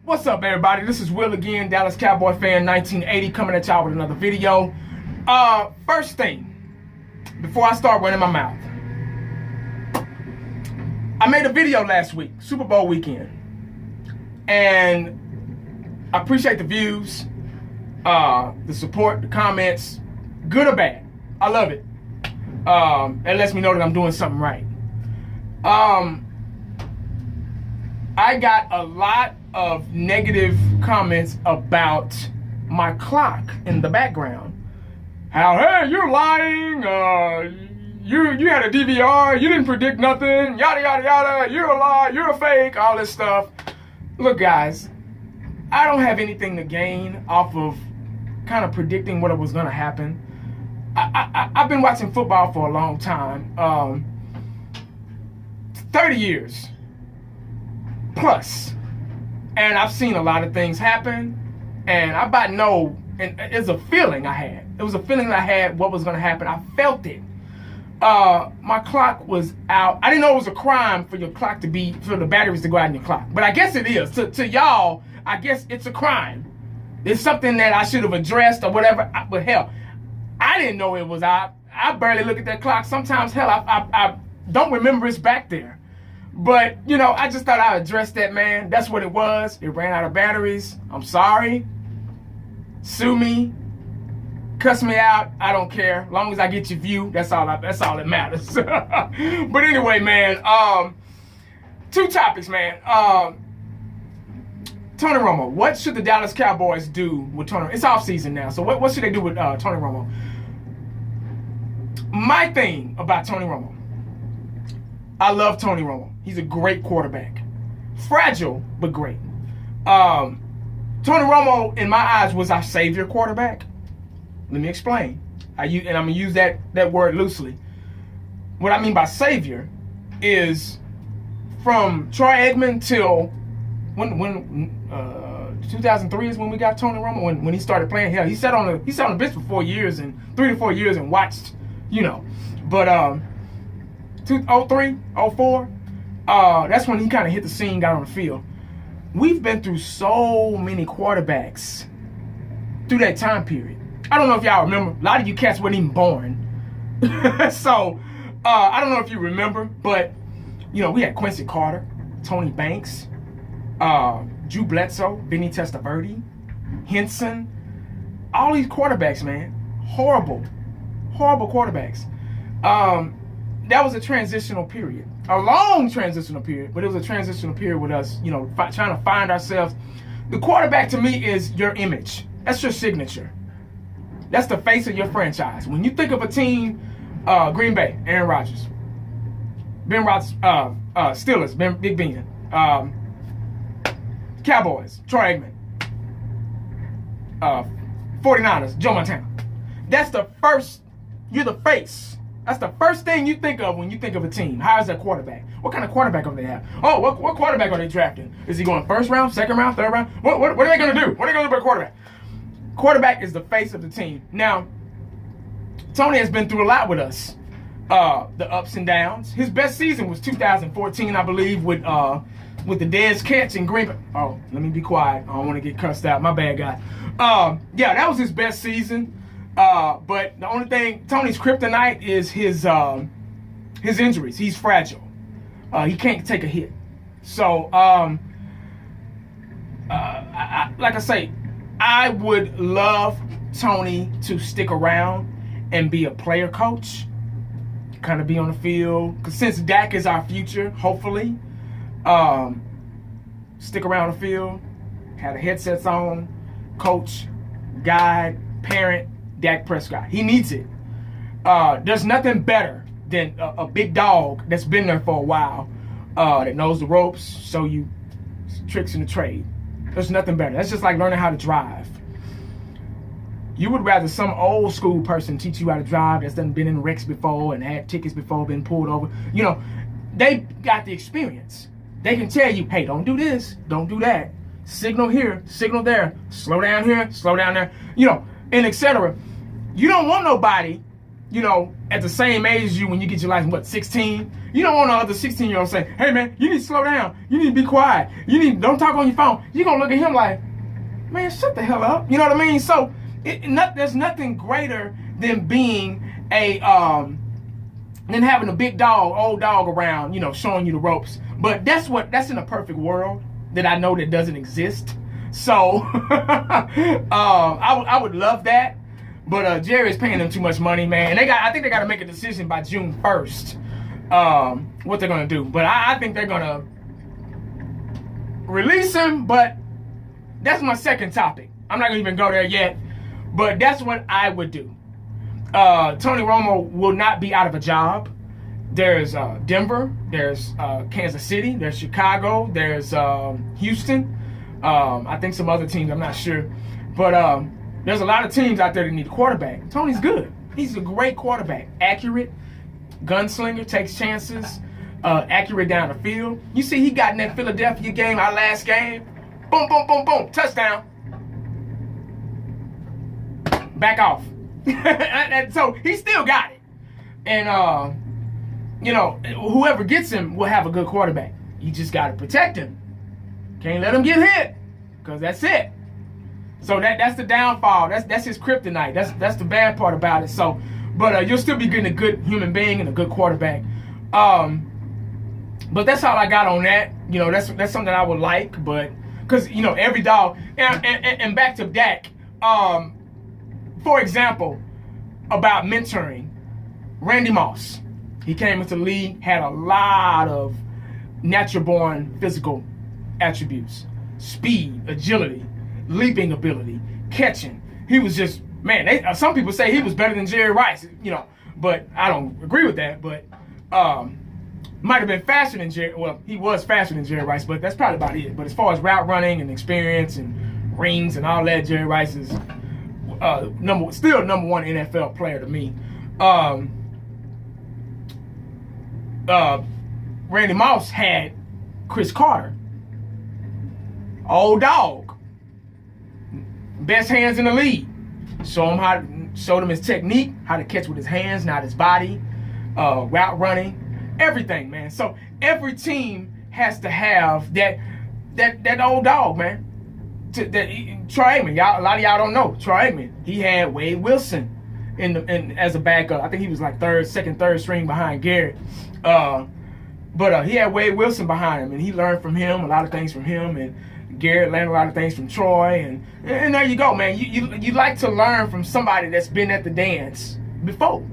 What's up, everybody? This is Will again, Dallas Cowboy fan 1980, coming at y'all with another video. First thing, before I start running my mouth, I made a video last week, Super Bowl weekend, and I appreciate the views, the support, the comments, good or bad. I love it. It lets me know that I'm doing something right. I got a lot of negative comments about my clock in the background. How, hey, you're lying, you had a DVR, you didn't predict nothing, yada, yada, yada, you're a lie, you're a fake, all this stuff. Look, guys, I don't have anything to gain off of kind of predicting what was going to happen. I've been watching football for a long time, 30 years plus, and I've seen a lot of things happen, and I about know, and it's a feeling I had. It was a feeling I had what was going to happen. I felt it. My clock was out. I didn't know it was a crime for your clock to be, for the batteries to go out in your clock, but I guess it is. To y'all, I guess it's a crime. It's something that I should have addressed or whatever, but hell, I didn't know it was out. I barely look at that clock. Sometimes, hell, I don't remember it's back there. But, you know, I just thought I'd address that, man. That's what it was. It ran out of batteries. I'm sorry. Sue me. Cuss me out. I don't care. As long as I get your view, that's all that matters. But anyway, man, two topics, man. Tony Romo. What should the Dallas Cowboys do with Tony? It's off season now, so what should they do with Tony Romo? My thing about Tony Romo, I love Tony Romo. He's a great quarterback. Fragile, but great. Tony Romo, in my eyes, was our savior quarterback. Let me explain. And I'm going to use that word loosely. What I mean by savior is from Troy Aikman till when 2003 is when we got Tony Romo, when he started playing. Hell, he sat on the bench for 4 years, and 3 to 4 years, and watched, you know. But 2003, 04, that's when he kind of hit the scene, got on the field. We've been through so many quarterbacks through that time period. I don't know if y'all remember. A lot of you cats weren't even born. So, I don't know if you remember, but, you know, we had Quincy Carter, Tony Banks, Drew Bledsoe, Vinny Testaverde, Henson. All these quarterbacks, man. Horrible quarterbacks. That was a transitional period, a long transitional period, but it was a transitional period with us, you know, trying to find ourselves. The quarterback, to me, is your image. That's your signature. That's the face of your franchise. When you think of a team, Green Bay, Aaron Rodgers, Ben Roethlisberger, Steelers, Big Ben, Cowboys, Troy Aikman, 49ers, Joe Montana. That's the first, you're the face. That's the first thing you think of when you think of a team. How is that quarterback? What kind of quarterback are they have? Oh, what quarterback are they drafting? Is he going first round, second round, third round? What are they going to do? What are they going to do with a quarterback? Quarterback is the face of the team. Now, Tony has been through a lot with us. The ups and downs. His best season was 2014, I believe, with the Dez catch in Green Bay. Oh, let me be quiet. I don't want to get cussed out. My bad, guy. Yeah, that was his best season. But the only thing, Tony's kryptonite is his injuries. He's fragile. He can't take a hit. So, like I say, I would love Tony to stick around and be a player coach, kind of be on the field. Because since Dak is our future, hopefully, stick around the field, have the headsets on, coach, guide, parent, Dak Prescott. He needs it. There's nothing better than a big dog that's been there for a while, that knows the ropes, show you tricks in the trade. There's nothing better. That's just like learning how to drive. You would rather some old school person teach you how to drive that's done been in wrecks before and had tickets before, been pulled over. You know, they got the experience. They can tell you, hey, don't do this, don't do that. Signal here, signal there, slow down here, slow down there, you know, and etc. You don't want nobody at the same age as you when you get your license, what, 16? You don't want no other 16-year-old saying, hey, man, you need to slow down. You need to be quiet. Don't talk on your phone. You're going to look at him like, man, shut the hell up. You know what I mean? So there's nothing greater than being than having a big dog, old dog around, showing you the ropes. But that's in a perfect world that I know that doesn't exist. So I would love that. But Jerry's paying them too much money, man. And I think they got to make a decision by June 1st what they're going to do. But I think they're going to release him. But that's my second topic. I'm not going to even go there yet. But that's what I would do. Tony Romo will not be out of a job. There's Denver. There's Kansas City. There's Chicago. There's Houston. I think some other teams. I'm not sure. But there's a lot of teams out there that need a quarterback. Tony's good. He's a great quarterback. Accurate, gunslinger, takes chances, accurate down the field. You see, he got in that Philadelphia game, our last game. Boom, boom, boom, boom. Touchdown. Back off. And so he still got it. And, whoever gets him will have a good quarterback. You just got to protect him. Can't let him get hit, because that's it. So that's the downfall. That's his kryptonite. That's the bad part about it. So, but you'll still be getting a good human being and a good quarterback. But that's all I got on that. That's something I would like. But because every dog and back to Dak. For example, about mentoring, Randy Moss. He came into the league, had a lot of natural-born physical attributes: speed, agility, leaping ability, catching. He was just, man, some people say he was better than Jerry Rice, but I don't agree with that. But might have been faster than Jerry. Well, he was faster than Jerry Rice, but that's probably about it. But as far as route running and experience and rings and all that, Jerry Rice is number one NFL player to me. Randy Moss had Chris Carter, old dog, best hands in the league. Showed him his technique, how to catch with his hands, not his body, route running, everything, man. So every team has to have that old dog, man. Troy Aikman, a lot of y'all don't know Troy Aikman. He had Wade Wilson as a backup. I think he was like second, third string behind Garrett. But he had Wade Wilson behind him, and he learned from him a lot of things from him, and Garrett learned a lot of things from Troy, and there you go, man. You like to learn from somebody that's been at the dance before,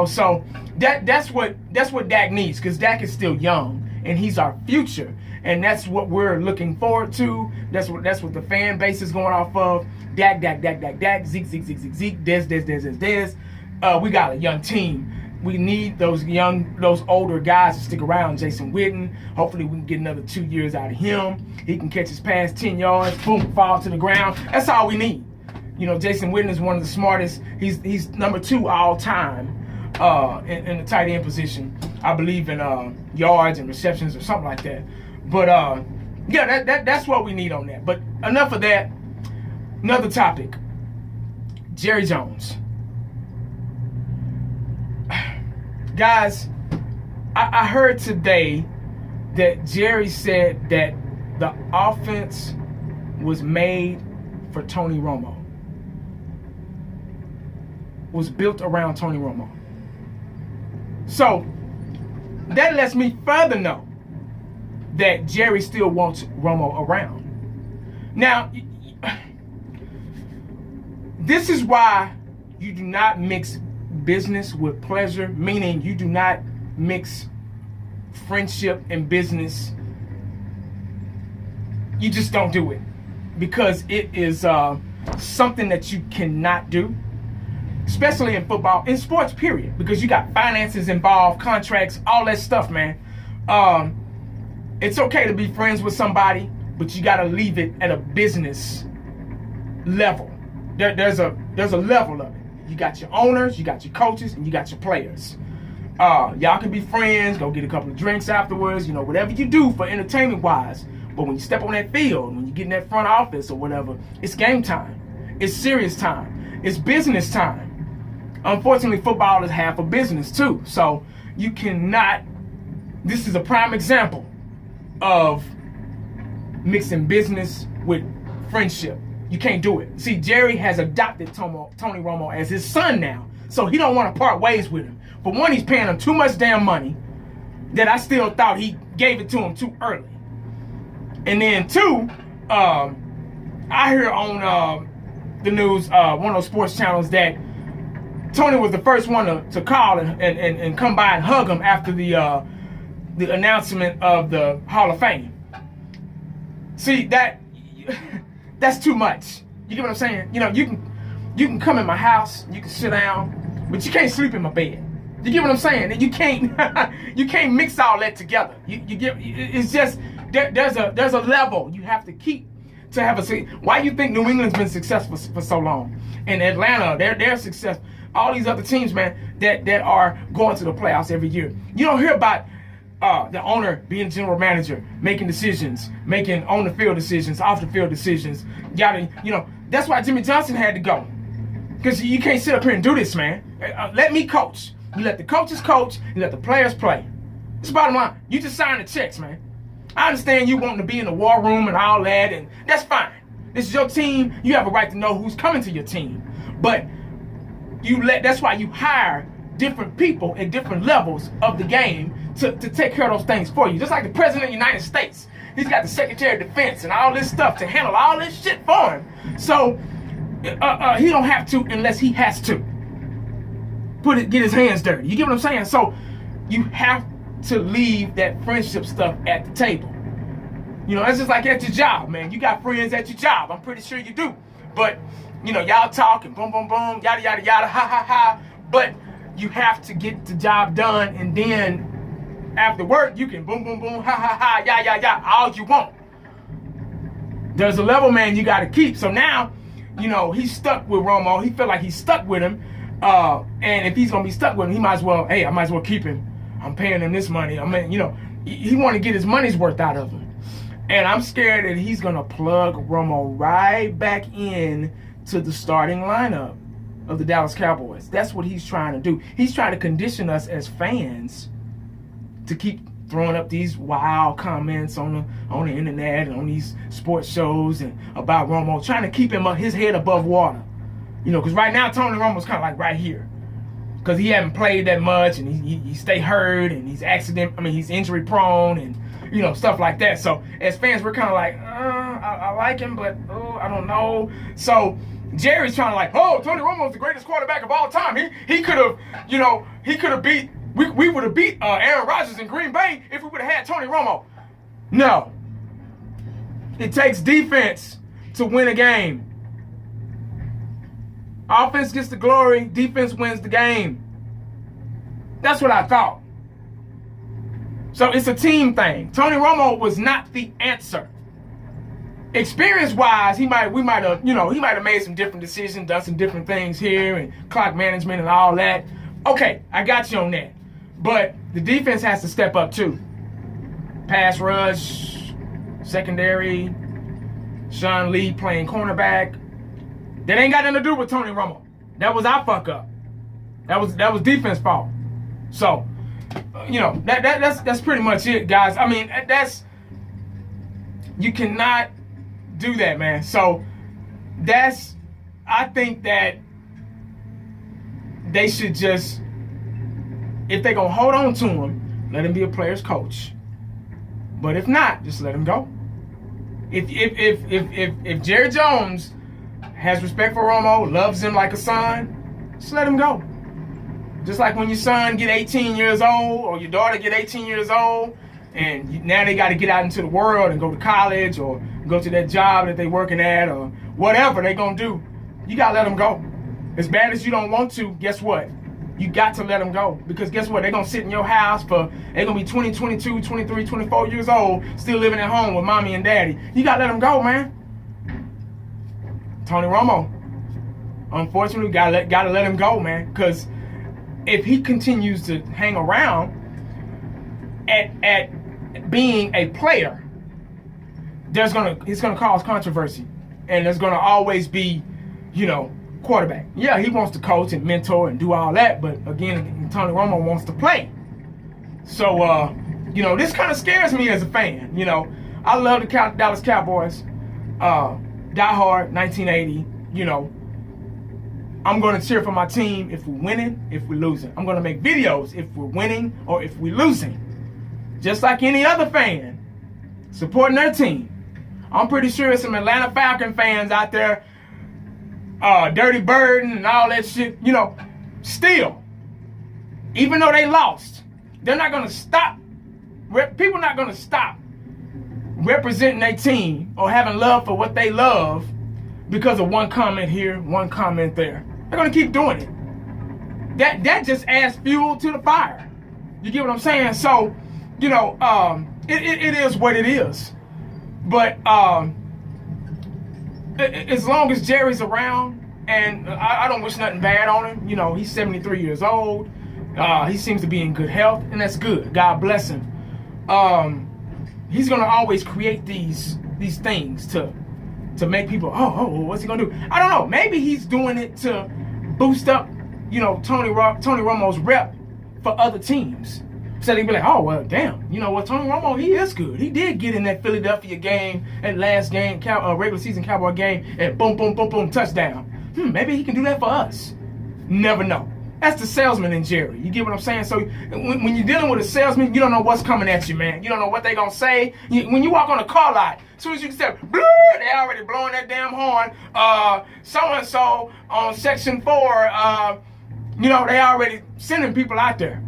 So that's what Dak needs, because Dak is still young, and he's our future, and that's what we're looking forward to. That's what the fan base is going off of. Dak, Zeke, Dez. We got a young team. We need those older guys to stick around. Jason Witten, hopefully we can get another 2 years out of him. He can catch his pass 10 yards, boom, fall to the ground. That's all we need. Jason Witten is one of the smartest. He's number 2 all time in the tight end position. I believe in yards and receptions or something like that. But that's what we need on that. But enough of that. Another topic. Jerry Jones. Guys, I heard today that Jerry said that the offense was made for Tony Romo. Was built around Tony Romo. So, that lets me further know that Jerry still wants Romo around. Now, this is why you do not mix business with pleasure, meaning you do not mix friendship and business. You just don't do it, because it is something that you cannot do, especially in football, in sports, period, because you got finances involved, contracts, all that stuff, man. It's okay to be friends with somebody, but you got to leave it at a business level. There's a level of it. You got your owners, you got your coaches, and you got your players. Y'all can be friends, go get a couple of drinks afterwards, whatever you do for entertainment-wise. But when you step on that field, when you get in that front office or whatever, it's game time. It's serious time. It's business time. unfortunately, football is half a business too. So you cannot. This is a prime example of mixing business with friendship. You can't do it. See, Jerry has adopted Tony Romo as his son now, so he don't want to part ways with him. For one, he's paying him too much damn money that I still thought he gave it to him too early. And then two, I hear on the news, one of those sports channels, that Tony was the first one to call and come by and hug him after the announcement of the Hall of Fame. See, that's too much. You get what I'm saying? You know, you can come in my house, you can sit down, but you can't sleep in my bed. You get what I'm saying? And you can't mix all that together. You get, it's just there's a level you have to keep to have a. Why you think New England's been successful for so long? And Atlanta, they're successful. All these other teams, man, that are going to the playoffs every year. You don't hear about the owner being general manager, making decisions, making on the field decisions, off the field decisions. That's why Jimmy Johnson had to go, because you can't sit up here and do this, man. Let me coach. You let the coaches coach. You let the players play. It's the bottom line. You just sign the checks, man. I understand you wanting to be in the war room and all that, and that's fine. This is your team. You have a right to know who's coming to your team, but that's why you hire different people at different levels of the game to take care of those things for you. Just like the President of the United States. He's got the Secretary of Defense and all this stuff to handle all this shit for him. So he don't have to unless he has to get his hands dirty. You get what I'm saying? So you have to leave that friendship stuff at the table. It's just like at your job, man. You got friends at your job. I'm pretty sure you do. But y'all talk and boom, boom, boom, yada, yada, yada, ha, ha, ha. But you have to get the job done, and then after work, you can boom, boom, boom, ha, ha, ha, ya, ya, ya, all you want. There's a level, man, you got to keep. So now, he's stuck with Romo. He feel like he's stuck with him. And if he's going to be stuck with him, I might as well keep him. I'm paying him this money. I mean, he want to get his money's worth out of him. And I'm scared that he's going to plug Romo right back in to the starting lineup of the Dallas Cowboys. That's what he's trying to do. He's trying to condition us as fans to keep throwing up these wild comments on the internet and on these sports shows and about Romo, trying to keep his head above water. Because right now Tony Romo's kind of like right here, because he hasn't played that much, and he stay hurt, and he's injury prone, and stuff like that. So as fans, we're kind of like, I like him, but I don't know. So Jerry's trying to like, Tony Romo's the greatest quarterback of all time. He could have beat. We would have beat Aaron Rodgers in Green Bay if we would have had Tony Romo. No. It takes defense to win a game. Offense gets the glory. Defense wins the game. That's what I thought. So it's a team thing. Tony Romo was not the answer. Experience-wise, he might have made some different decisions, done some different things here, and clock management and all that. Okay, I got you on that. But the defense has to step up too. Pass rush, secondary, Sean Lee playing cornerback. That ain't got nothing to do with Tony Romo. That was our fuck up. That was defense fault. So, that's pretty much it, guys. I mean, you cannot do that, man. So I think that they should just, if they're gonna hold on to him, let him be a player's coach. But if not, just let him go. If Jerry Jones has respect for Romo, loves him like a son, just let him go. Just like when your son get 18 years old or your daughter get 18 years old, and now they got to get out into the world and go to college or go to that job that they working at or whatever they gonna do. You gotta let them go. As bad as you don't want to, guess what? You got to let them go, because guess what? They're gonna sit in your house they're gonna be 20, 22, 23, 24 years old, still living at home with mommy and daddy. You gotta let them go, man. Tony Romo, unfortunately, gotta let him go, man. Because if he continues to hang around at being a player, it's gonna cause controversy, and there's gonna always be, quarterback. Yeah, he wants to coach and mentor and do all that, but again, Tony Romo wants to play. So, this kind of scares me as a fan. I love the Dallas Cowboys. Die hard, 1980. I'm going to cheer for my team if we're winning, if we're losing. I'm going to make videos if we're winning or if we're losing. Just like any other fan supporting their team. I'm pretty sure some Atlanta Falcon fans out there, Dirty Bird and all that shit, still, even though they lost, they're not going to stop. People are not going to stop representing their team or having love for what they love because of one comment here, one comment there. They're going to keep doing it. That just adds fuel to the fire. You get what I'm saying? So, it is what it is. But as long as Jerry's around, and I don't wish nothing bad on him. He's 73 years old. He seems to be in good health, and that's good. God bless him. He's gonna always create these things to make people, what's he gonna do? I don't know. Maybe he's doing it to boost up, Tony Romo's rep for other teams. So they be like, oh, well, damn. Tony Romo, he is good. He did get in that Philadelphia game, that last game, regular season Cowboy game, and boom, boom, boom, boom, touchdown. Maybe he can do that for us. Never know. That's the salesman in Jerry. You get what I'm saying? So when you're dealing with a salesman, you don't know what's coming at you, man. You don't know what they're going to say. When you walk on a car lot, as soon as you can say, they already blowing that damn horn. So-and-so on Section 4, they already sending people out there.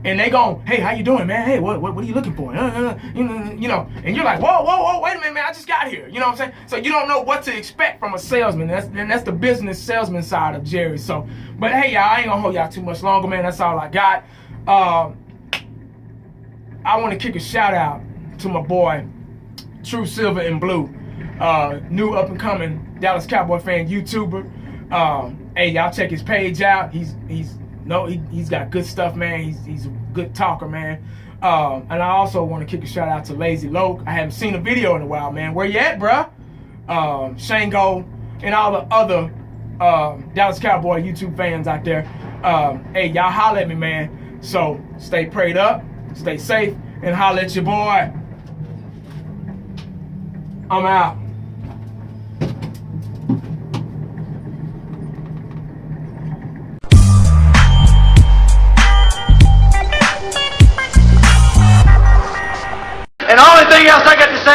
And they go, hey, how you doing, man? Hey, what are you looking for? And you're like, whoa, wait a minute, man, I just got here. You know what I'm saying? So you don't know what to expect from a salesman. That's the business salesman side of Jerry. So, but hey, y'all, I ain't gonna hold y'all too much longer, man. That's all I got. I want to kick a shout out to my boy, True Silver and Blue, new up and coming Dallas Cowboy fan YouTuber. Hey, y'all check his page out. He's got good stuff, man. He's a good talker, man. And I also want to kick a shout out to Lazy Loke. I haven't seen a video in a while, man. Where you at, bruh? Shango and all the other Dallas Cowboy YouTube fans out there. Hey, y'all holler at me, man. So stay prayed up, stay safe, and holler at your boy. I'm out. And the only thing else I got to say